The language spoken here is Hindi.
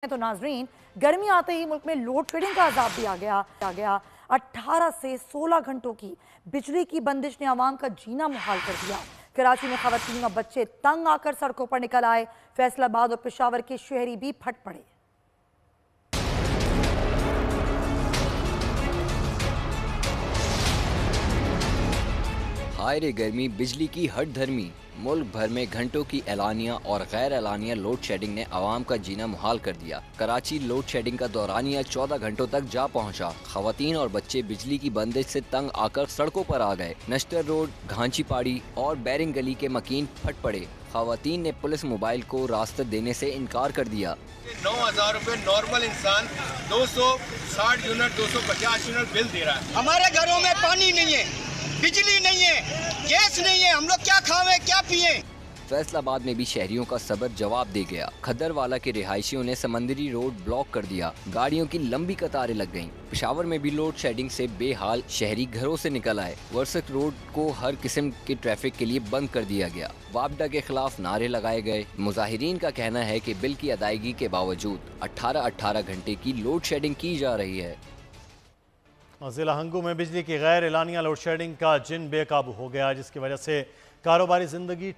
तो नाजरीन, गर्मी आते ही मुल्क में लोड शेडिंग का अजाब भी आ गया 18 से 16 घंटों की बिजली की बंदिश ने आवाम का जीना मुहाल कर दिया। कराची में खवातीन और बच्चे तंग आकर सड़कों पर निकल आए। फैसलाबाद और पेशावर के शहरी भी फट पड़े। हाय रे गर्मी, बिजली की हट धर्मी। मुल्क भर में घंटों की एलानिया और गैर एलानिया लोड शेडिंग ने आवाम का जीना मुहाल कर दिया। कराची लोड शेडिंग का दौरानिया 14 घंटों तक जा पहुंचा। खवातीन और बच्चे बिजली की बंदिश से तंग आकर सड़कों पर आ गए। नश्तर रोड, घांची पाड़ी और बैरिंग गली के मकीन फट पड़े। खवातीन ने पुलिस मोबाइल को रास्ता देने से इनकार कर दिया। 9,000 रुपए नॉर्मल इंसान 260 यूनिट 250 यूनिट बिल दे रहा है। हमारे घरों में पानी नहीं है, बिजली नहीं है, गैस नहीं है, हम लोग क्या खावें क्या पिए। फैसलाबाद में भी शहरियों का सब्र जवाब दे गया। खद्दरवाला के रिहायशियों ने समंदरी रोड ब्लॉक कर दिया। गाड़ियों की लंबी कतारें लग गईं। पेशावर में भी लोड शेडिंग से बेहाल शहरी घरों से निकल आए। वर्सक रोड को हर किस्म के ट्रैफिक के लिए बंद कर दिया गया। वापडा के खिलाफ नारे लगाए गए। मुजाहिरीन का कहना है कि बिल की अदायगी के बावजूद 18-18 घंटे की लोड शेडिंग की जा रही है। जिला हंगू में बिजली की गैर एलानिया लोड शेडिंग का जिन बेकाबू हो गया, जिसकी वजह से कारोबारी जिंदगी